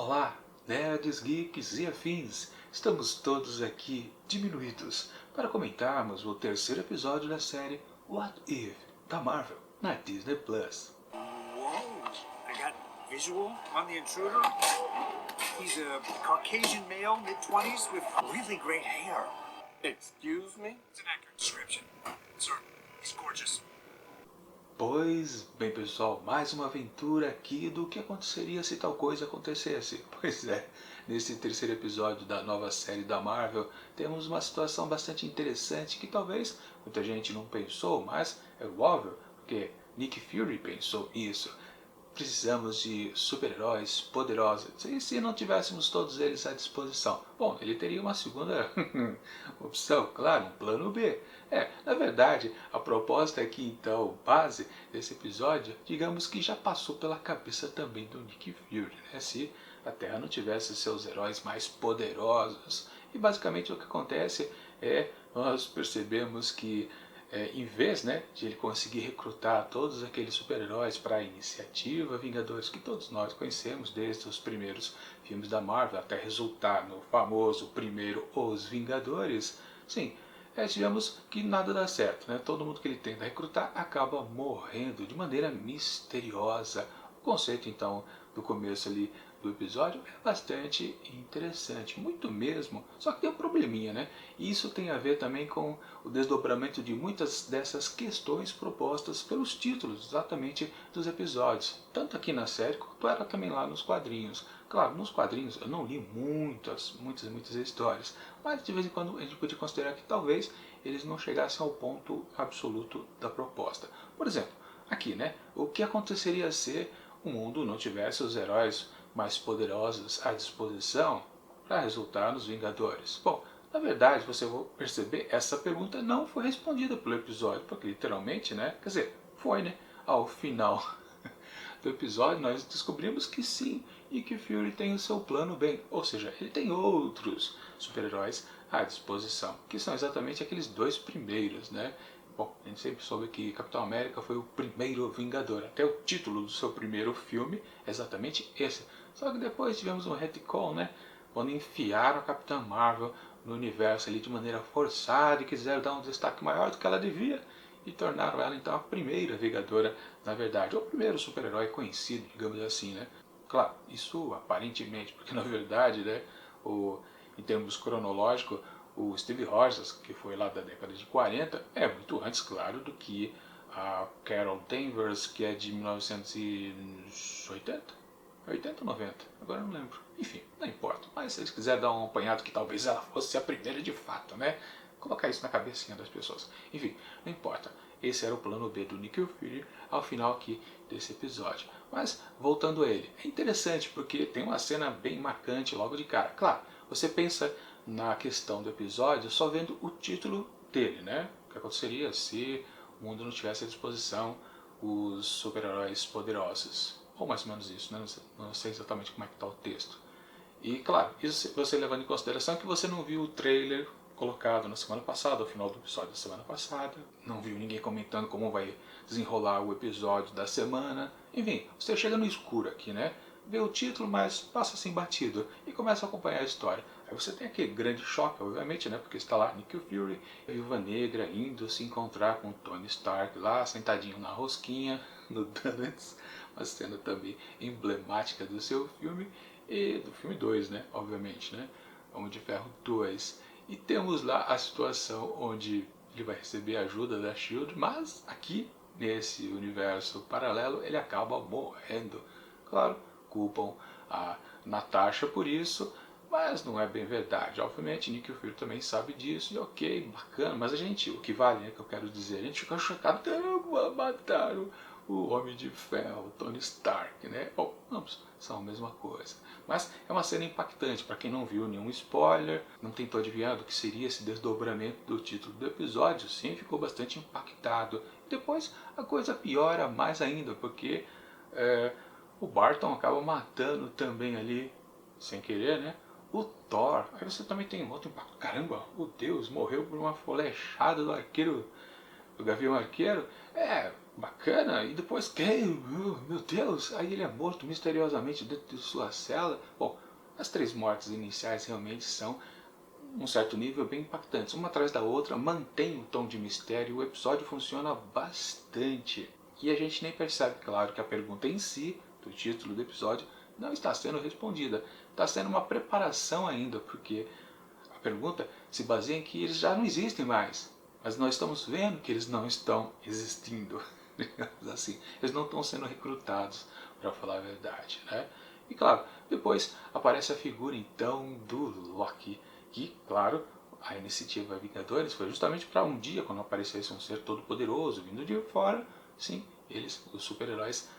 Olá, nerds, geeks e afins! Estamos todos aqui diminuídos para comentarmos o terceiro episódio da série What If, da Marvel, na Disney Plus. Whoa! I got visual on the intruder. He's a Caucasian male, mid-20s, with really great hair. Excuse me? It's an accurate description. Sir, he's gorgeous. Pois bem, pessoal, mais uma aventura aqui do que aconteceria se tal coisa acontecesse. Pois é, nesse terceiro episódio da nova série da Marvel, temos uma situação bastante interessante que talvez muita gente não pensou, mas é óbvio, porque Nick Fury pensou isso. Precisamos de super-heróis poderosos. E se não tivéssemos todos eles à disposição? Bom, ele teria uma segunda opção, claro, um plano B. Na verdade, a proposta aqui, então, base desse episódio, digamos que já passou pela cabeça também do Nick Fury, né? Se a Terra não tivesse seus heróis mais poderosos. E basicamente o que acontece é, nós percebemos que em vez de ele conseguir recrutar todos aqueles super-heróis para a iniciativa Vingadores que todos nós conhecemos desde os primeiros filmes da Marvel até resultar no famoso primeiro Os Vingadores, sim, tivemos que nada dá certo, né? Todo mundo que ele tenta recrutar acaba morrendo de maneira misteriosa. O conceito então do começo ali do episódio é bastante interessante, muito mesmo, só que tem um probleminha, né? E isso tem a ver também com o desdobramento de muitas dessas questões propostas pelos títulos exatamente dos episódios, tanto aqui na série quanto era também lá nos quadrinhos. Claro, nos quadrinhos eu não li muitas histórias, mas de vez em quando a gente pode considerar que talvez eles não chegassem ao ponto absoluto da proposta. Por exemplo, aqui, né? O que aconteceria se o mundo não tivesse os heróis mais poderosos à disposição para resultar nos Vingadores? Bom, na verdade, você vai perceber, essa pergunta não foi respondida pelo episódio, porque literalmente, né? Quer dizer, foi, né? Ao final do episódio, nós descobrimos que sim, e que Fury tem o seu plano bem, ou seja, ele tem outros super-heróis à disposição, que são exatamente aqueles dois primeiros, né? Bom, a gente sempre soube que Capitão América foi o primeiro Vingador, até o título do seu primeiro filme é exatamente esse. Só que depois tivemos um retcon, né? Quando enfiaram a Capitã Marvel no universo ali de maneira forçada e quiseram dar um destaque maior do que ela devia e tornaram ela então a primeira Vingadora, na verdade, ou o primeiro super-herói conhecido, digamos assim, né? Claro, isso aparentemente, porque na verdade, né, em termos cronológicos, o Steve Rogers, que foi lá da década de 40, é muito antes, claro, do que a Carol Danvers, que é de 1980? 80 ou 90? Agora eu não lembro. Enfim, não importa. Mas se eles quiserem dar um apanhado que talvez ela fosse a primeira de fato, né? Colocar isso na cabecinha das pessoas. Enfim, não importa. Esse era o plano B do Nick Fury ao final aqui desse episódio. Mas, voltando a ele, é interessante porque tem uma cena bem marcante logo de cara. Claro, você pensa na questão do episódio só vendo o título dele, né? O que aconteceria se o mundo não tivesse à disposição os super-heróis poderosos. Ou mais ou menos isso, né? Não sei exatamente como é que está o texto. E claro, isso você levando em consideração que você não viu o trailer colocado na semana passada, ao final do episódio da semana passada, não viu ninguém comentando como vai desenrolar o episódio da semana, enfim, você chega no escuro aqui, né? Vê o título, mas passa assim batido e começa a acompanhar a história. Aí você tem aquele grande choque, obviamente, né? Porque está lá Nick Fury e a Viúva Negra indo se encontrar com Tony Stark lá, sentadinho na rosquinha, no Donuts, uma cena também emblemática do seu filme e do filme 2, né? Obviamente, né? Homem de Ferro 2. E temos lá a situação onde ele vai receber ajuda da SHIELD, mas aqui, nesse universo paralelo, ele acaba morrendo. Claro, culpam a Natasha por isso, mas não é bem verdade. Obviamente, Nick Fury também sabe disso, e ok, bacana, mas a gente, o que vale, né, que eu quero dizer, a gente fica chocado, mataram o Homem de Ferro, Tony Stark, né? Bom, ambos são a mesma coisa. Mas é uma cena impactante, para quem não viu nenhum spoiler, não tentou adivinhar do que seria esse desdobramento do título do episódio, sim, ficou bastante impactado. E depois a coisa piora mais ainda, porque o Barton acaba matando também ali, sem querer, né? O Thor. Aí você também tem um outro impacto. Caramba, o Deus morreu por uma flechada do arqueiro, do Gavião Arqueiro. bacana, e depois quem? Meu Deus, aí ele é morto misteriosamente dentro de sua cela. Bom, as três mortes iniciais realmente são um certo nível bem impactantes, uma atrás da outra, mantém o tom de mistério, o episódio funciona bastante. E a gente nem percebe, claro, que a pergunta em si, do título do episódio, não está sendo respondida. Está sendo uma preparação ainda, porque a pergunta se baseia em que eles já não existem mais. Mas nós estamos vendo que eles não estão existindo. Assim, eles não estão sendo recrutados, para falar a verdade, né? E claro, depois aparece a figura então do Loki, que, claro, a iniciativa Vingadores foi justamente para um dia, quando aparecesse um ser todo poderoso vindo de fora, sim, eles, os super-heróis,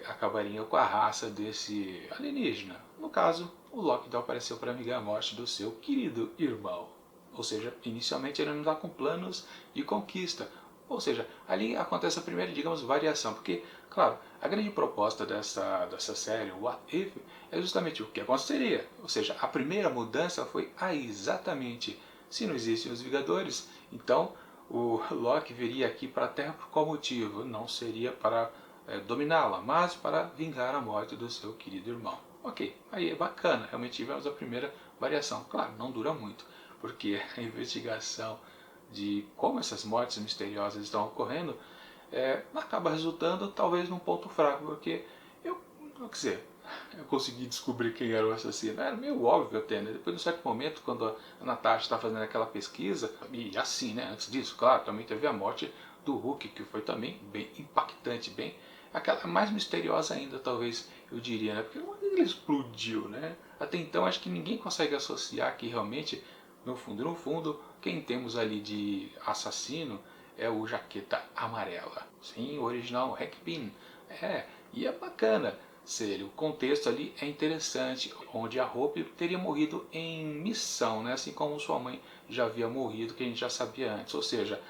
acabariam com a raça desse alienígena. No caso, o Loki então apareceu para amigar a morte do seu querido irmão. Ou seja, inicialmente ele não está com planos de conquista. Ou seja, ali acontece a primeira, digamos, variação. Porque, claro, a grande proposta dessa série, o What If, é justamente o que aconteceria. Ou seja, a primeira mudança foi exatamente, se não existem os Vingadores, então o Loki viria aqui para a Terra por qual motivo? Não seria para dominá-la, mas para vingar a morte do seu querido irmão. Ok, aí é bacana, realmente tivemos a primeira variação. Claro, não dura muito, porque a investigação de como essas mortes misteriosas estão ocorrendo acaba resultando talvez num ponto fraco, porque quer dizer, eu consegui descobrir quem era o assassino. Era meio óbvio até, né? Depois de um certo momento, quando a Natasha está fazendo aquela pesquisa, e assim, né? Antes disso, claro, também teve a morte do Hulk, que foi também bem impactante, bem aquela mais misteriosa ainda, talvez eu diria, né? Porque ele explodiu, né? Até então acho que ninguém consegue associar que realmente, no fundo, quem temos ali de assassino é o Jaqueta Amarela. Sim, o original Hank Pym. E é bacana ser o contexto ali é interessante, onde a Hope teria morrido em missão, né? Assim como sua mãe já havia morrido, que a gente já sabia antes. Ou seja,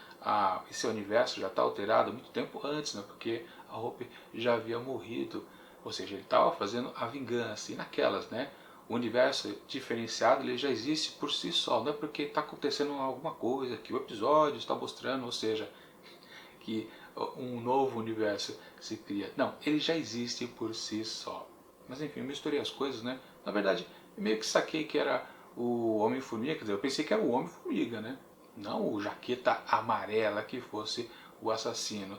esse universo já está alterado há muito tempo antes, né? Porque a Hope já havia morrido. Ou seja, ele estava fazendo a vingança. E naquelas, né? O universo diferenciado ele já existe por si só, não é porque está acontecendo alguma coisa que o episódio está mostrando, ou seja, que um novo universo se cria. Não, ele já existe por si só. Mas enfim, eu misturei as coisas, né? Na verdade, eu meio que saquei que era o Homem-Formiga, quer dizer, eu pensei que era o Homem-Formiga, né? Não o Jaqueta Amarela que fosse o assassino.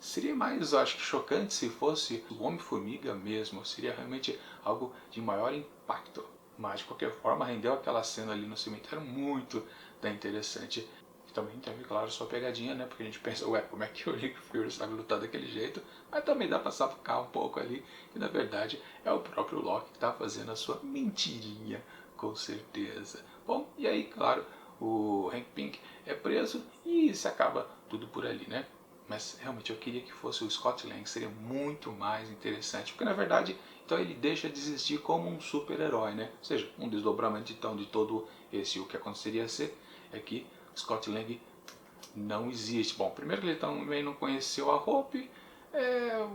Seria mais, acho que, chocante se fosse o Homem-Formiga mesmo. Seria realmente algo de maior impacto. Mas, de qualquer forma, rendeu aquela cena ali no cemitério muito interessante. E também teve, claro, sua pegadinha, né? Porque a gente pensa, ué, como é que o Nick Fury sabe lutar daquele jeito? Mas também dá pra sacar um pouco ali. Que, na verdade, é o próprio Loki que tá fazendo a sua mentirinha, com certeza. Bom, e aí, claro, o Hank Pym é preso e se acaba tudo por ali, né? Mas realmente eu queria que fosse o Scott Lang, seria muito mais interessante, porque na verdade então ele deixa de existir como um super-herói, né? Ou seja, um desdobramento então de todo esse o que aconteceria ser é que Scott Lang não existe. Bom, primeiro que ele também não conheceu a Hope,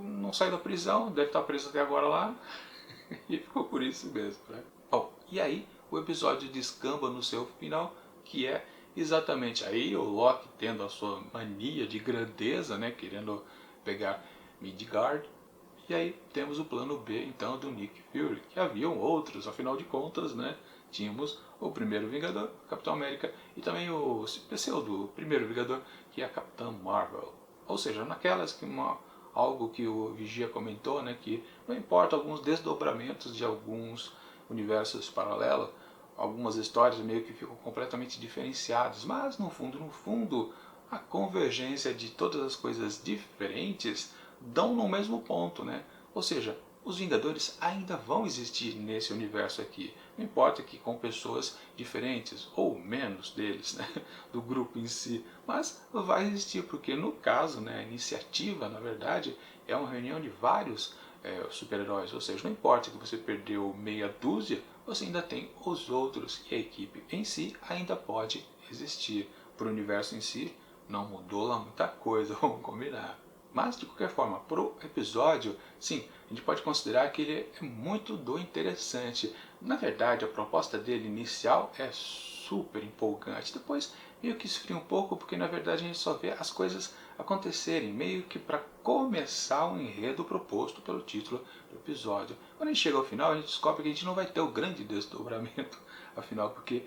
não saiu da prisão, deve estar preso até agora lá, e ficou por isso mesmo, né? Bom, e aí o episódio descamba no seu final, que é exatamente aí o Loki tendo a sua mania de grandeza, né, querendo pegar Midgard. E aí temos o plano B então do Nick Fury, que haviam outros, afinal de contas, né? Tínhamos o primeiro Vingador, Capitão América, e também o pseudo primeiro Vingador, que é a Capitã Marvel. Ou seja, naquelas que algo que o Vigia comentou, né, que não importa alguns desdobramentos de alguns universos paralelos, algumas histórias meio que ficam completamente diferenciadas, mas no fundo, a convergência de todas as coisas diferentes dão no mesmo ponto, né? Ou seja, os Vingadores ainda vão existir nesse universo aqui. Não importa que com pessoas diferentes, ou menos deles, né, do grupo em si, mas vai existir, porque no caso, né, a iniciativa, na verdade, é uma reunião de vários super-heróis, ou seja, não importa que você perdeu meia dúzia, você ainda tem os outros e a equipe em si ainda pode existir. Para o universo em si, não mudou lá muita coisa, vamos combinar. Mas, de qualquer forma, pro episódio, sim, a gente pode considerar que ele é muito do interessante. Na verdade, a proposta dele inicial é super empolgante. Depois meio que esfria um pouco, porque na verdade a gente só vê as coisas acontecerem, meio que para começar o enredo proposto pelo título do episódio. Quando a gente chega ao final, a gente descobre que a gente não vai ter o grande desdobramento, afinal, porque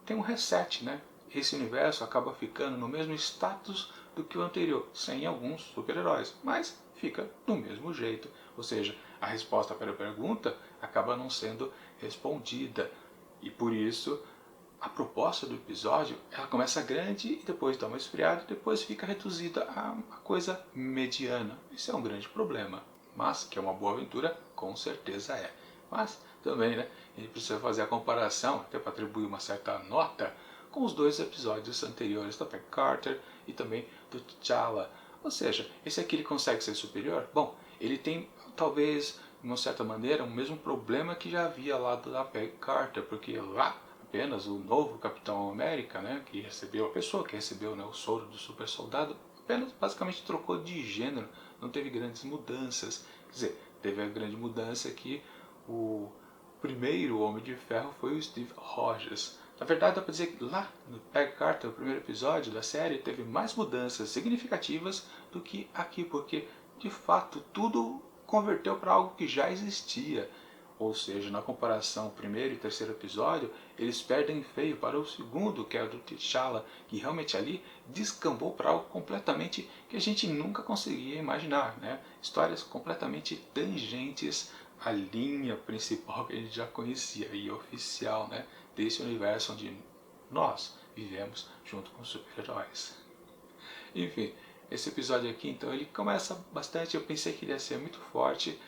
tem um reset, né? Esse universo acaba ficando no mesmo status do que o anterior, sem alguns super-heróis, mas fica do mesmo jeito. Ou seja, a resposta para a pergunta acaba não sendo respondida. E por isso, a proposta do episódio, ela começa grande e depois dá uma esfriada e depois fica reduzida a uma coisa mediana. Isso é um grande problema, mas que é uma boa aventura, com certeza é. Mas também, né, a gente precisa fazer a comparação, até para atribuir uma certa nota, com os dois episódios anteriores da Peggy Carter e também do T'Challa. Ou seja, esse aqui ele consegue ser superior? Bom, ele tem talvez, de uma certa maneira, o mesmo problema que já havia lá da Peggy Carter, porque lá apenas o novo Capitão América, né, que recebeu a pessoa que recebeu, né, o soro do super soldado, apenas basicamente trocou de gênero, não teve grandes mudanças. Quer dizer, teve a grande mudança que o primeiro Homem de Ferro foi o Steve Rogers. Na verdade, dá para dizer que lá no Peggy Carter, o primeiro episódio da série, teve mais mudanças significativas do que aqui, porque de fato tudo converteu para algo que já existia. Ou seja, na comparação primeiro e terceiro episódio, eles perdem feio para o segundo, que é o do T'Challa, que realmente ali descambou para algo completamente que a gente nunca conseguia imaginar, né? Histórias completamente tangentes à linha principal que a gente já conhecia e oficial, né? Desse universo onde nós vivemos junto com os super-heróis. Enfim, esse episódio aqui, então, ele começa bastante, eu pensei que ele ia ser muito forte,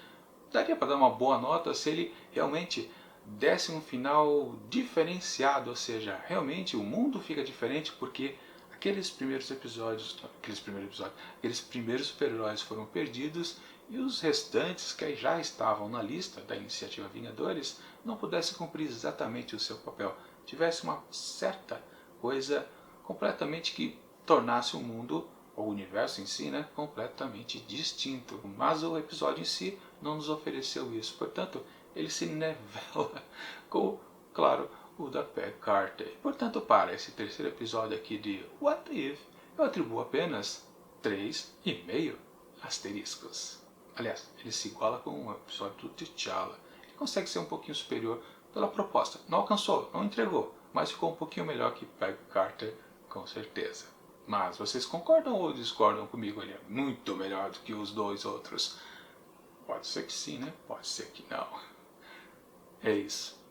daria para dar uma boa nota se ele realmente desse um final diferenciado, ou seja, realmente o mundo fica diferente porque aqueles primeiros super-heróis foram perdidos e os restantes que já estavam na lista da Iniciativa Vingadores não pudessem cumprir exatamente o seu papel, tivesse uma certa coisa completamente que tornasse o mundo, ou o universo em si, né, completamente distinto. Mas o episódio em si não nos ofereceu isso, portanto ele se nivela com, claro, o da Peggy Carter. Portanto, para esse terceiro episódio aqui de What If, eu atribuo apenas 3,5 asteriscos. Aliás, ele se iguala com o episódio do T'Challa. Ele consegue ser um pouquinho superior pela proposta. Não alcançou, não entregou, mas ficou um pouquinho melhor que Peggy Carter, com certeza. Mas vocês concordam ou discordam comigo? Ele é muito melhor do que os dois outros. Pode ser que sim, né? Pode ser que não. É isso.